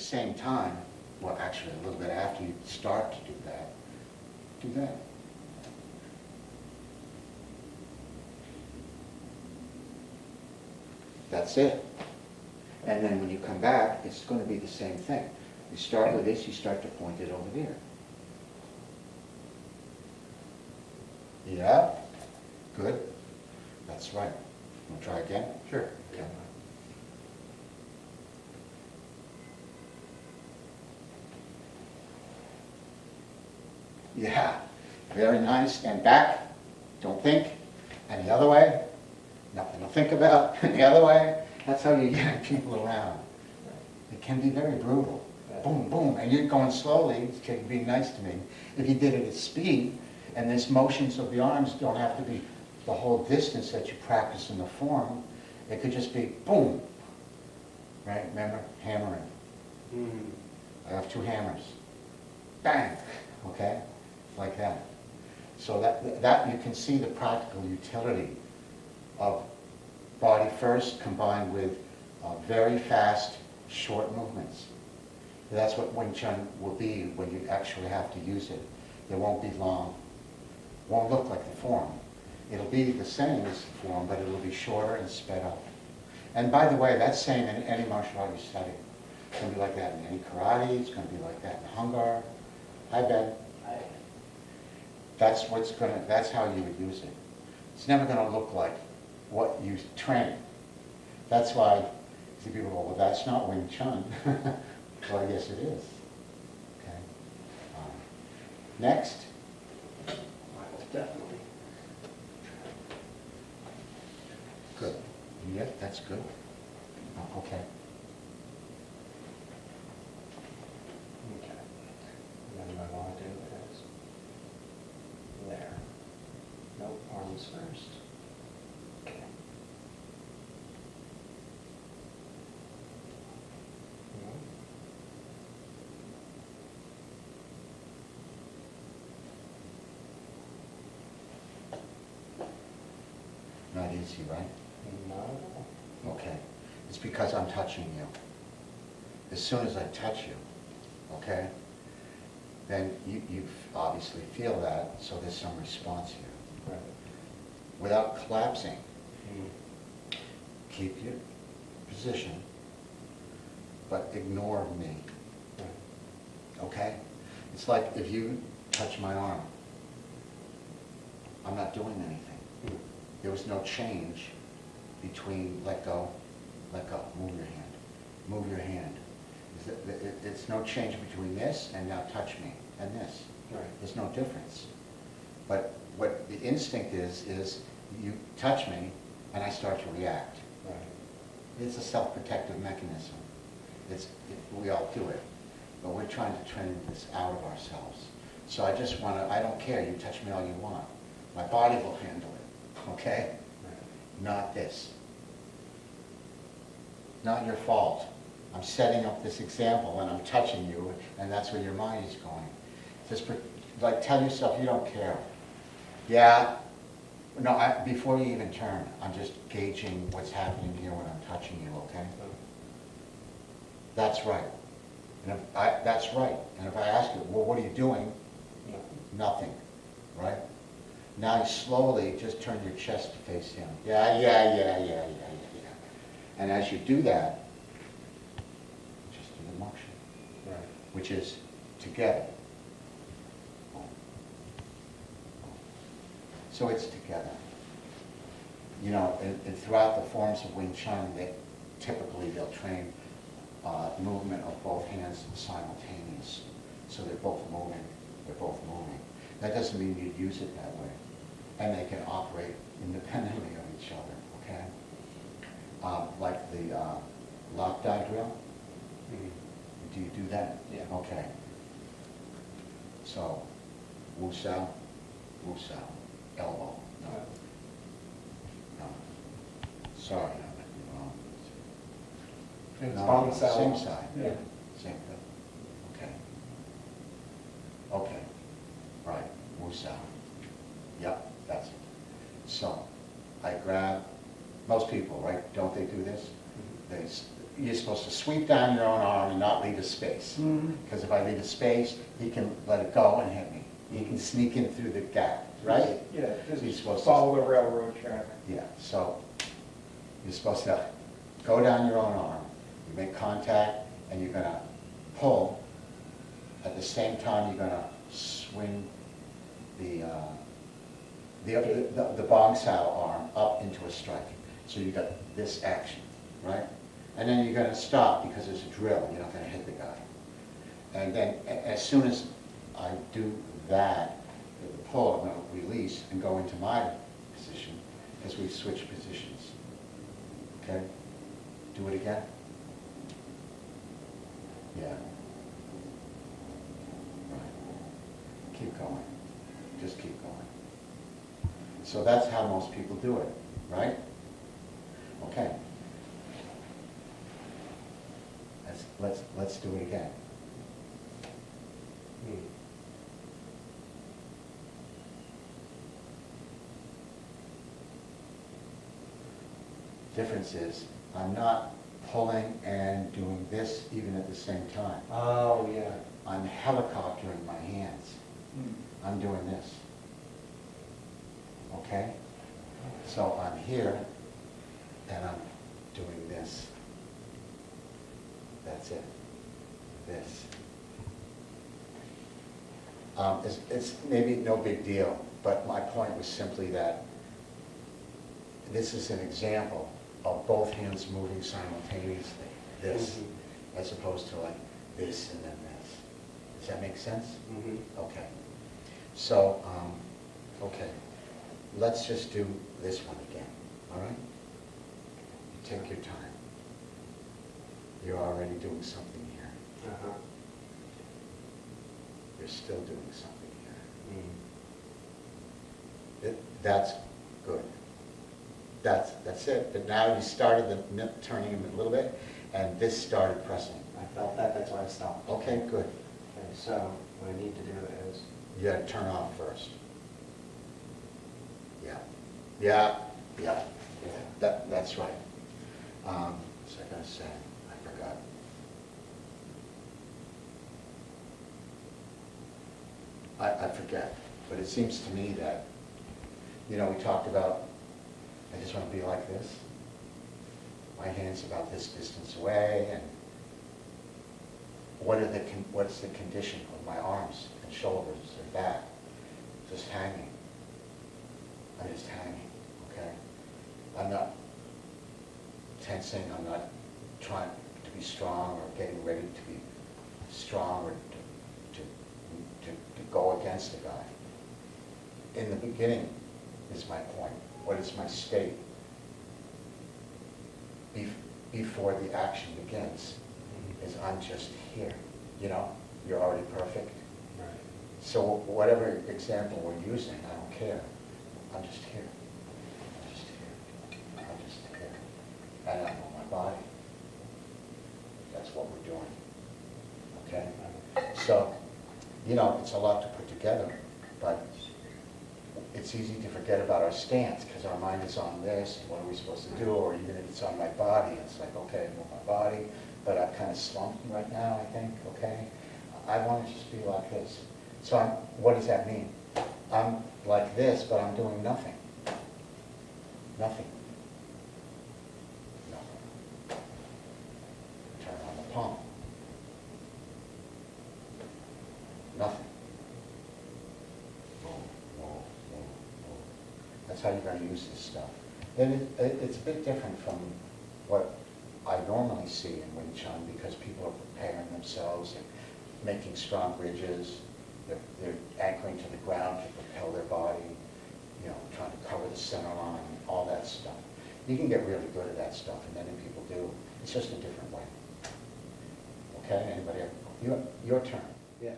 same time, well, actually, a little bit after you start to do that. That's it. And then when you come back, it's going to be the same thing. You start with this, you start to point it over there. Yeah, good. That's right. Want to try again? Sure. Okay. Yeah, very nice. And back, don't think. And the other way, nothing to think about. And the other way, that's how you get people around. It can be very brutal. Boom, boom, and you're going slowly, it's being nice to me. If you did it at speed, and this motions of the arms don't have to be the whole distance that you practice in the form, it could just be boom, right? Remember, hammering. I have 2 hammers. Bang, okay? Like that. So that you can see the practical utility of body first combined with very fast, short movements. That's what Wing Chun will be when you actually have to use it. It won't be long. Won't look like the form. It'll be the same as the form, but it'll be shorter and sped up. And by the way, that's same in any martial art you study. It's going to be like that in any karate. It's going to be like that in Hung Gar. Hi, Ben. Hi. That's how you would use it. It's never going to look like what you train. That's why some people go, well, that's not Wing Chun. Well, yes, it is. Okay. Next. Definitely. Good. Yeah, that's good. Okay. Okay. And then what I want to do is there. Nope, arms first. Okay. Not easy, right? No. Okay. It's because I'm touching you. As soon as I touch you, okay, then you obviously feel that, so there's some response here. Right. Without collapsing, keep your position, but ignore me, Right. okay? It's like if you touch my arm, I'm not doing anything. There was no change between let go, move your hand, move your hand. It's no change between this and now touch me and this. Right. There's no difference. But what the instinct is you touch me and I start to react. Right. It's a self-protective mechanism. We all do it, but we're trying to train this out of ourselves. So I just want to, I don't care, you touch me all you want. My body will handle it, okay? Right. Not this. Not your fault. I'm setting up this example and I'm touching you, and that's where your mind is going. Just like tell yourself you don't care. Yeah, no, before you even turn, I'm just gauging what's happening here when I'm touching you, okay? That's right. And that's right. And if I ask you, well, what are you doing? Nothing, right? Now you slowly just turn your chest to face him. Yeah. And as you do that, just do the motion, Right. which is together. So it's together. You know, and throughout the forms of Wing Chun, they'll train movement of both hands simultaneous. So they're both moving. That doesn't mean you'd use it that way. And they can operate independently of each other, okay? Like the lock die drill. Do you do that? Yeah. Okay. So, Wu Sao, elbow. No. No. Sorry, I might be wrong. It's No, on the side. same side. Yeah. Same thing. Okay. Okay. Right. Wu Sao. Yep, that's it. So, I grab, most people, right, don't they do this? They, you're supposed to sweep down your own arm and not leave a space. Because if I leave a space, he can let it go and hit me. He can sneak in through the gap, right? Yeah, He's just supposed to- follow the railroad track. Yeah, so you're supposed to go down your own arm, you make contact, and you're gonna pull. At the same time, you're gonna swing the bong saddle arm up into a strike. So you got this action, right? And then you're gonna stop because there's a drill, you're not gonna hit the guy. And then as soon as I do that, with the pull, I'm gonna release and go into my position as we switch positions. Okay? Do it again. Yeah. Right. Keep going. Just keep going. So that's how most people do it, right? Okay. Let's do it again. Difference is, I'm not pulling and doing this even at the same time. Oh, yeah. I'm helicoptering my hands. I'm doing this. Okay? So I'm here, and I'm doing this. That's it. This. It's maybe no big deal, but my point was simply that this is an example of both hands moving simultaneously, this, as opposed to like this and then this. Does that make sense? Okay. So, okay, let's just do this one again, all right? You take your time. You're already doing something here. You're still doing something here. That's good. That's it. But now you started turning him a little bit, and this started pressing. I felt that, that's why I stopped. Okay, good. Okay, so what I need to do is, You gotta turn off first. Yeah. Yeah. That's right. What was I gonna say? I forgot. I forget, but it seems to me that, we talked about, I just want to be like this. My hand's about this distance away, and what's the condition of my arms and shoulders and back? Just hanging. I'm just hanging, okay? I'm not tensing, I'm not trying to be strong or getting ready to be strong or to go against the guy. In the beginning is my point. What is my state before the action begins? Is I'm just here. You're already perfect. right, So whatever example we're using, I don't care. I'm just here. I'm just here. I'm just here. And I'm on my body. That's what we're doing. Okay? So, it's a lot to put together, but it's easy to forget about our stance because our mind is on this, and what are we supposed to do? Or even if it's on my body, it's like, okay, move my body, but I'm kind of slumped right now, I think, okay? I want to just be like this. So what does that mean? I'm like this, but I'm doing nothing. Nothing. Nothing. Turn on the palm. Nothing. Move, move, move, move. That's how you're going to use this stuff. And it's a bit different from what I normally see in Wing Chun because people are preparing themselves and making strong bridges. They're anchoring to the ground to propel their body, trying to cover the center line, all that stuff. You can get really good at that stuff, and many people do. It's just a different way. Okay, anybody? Your turn. yes.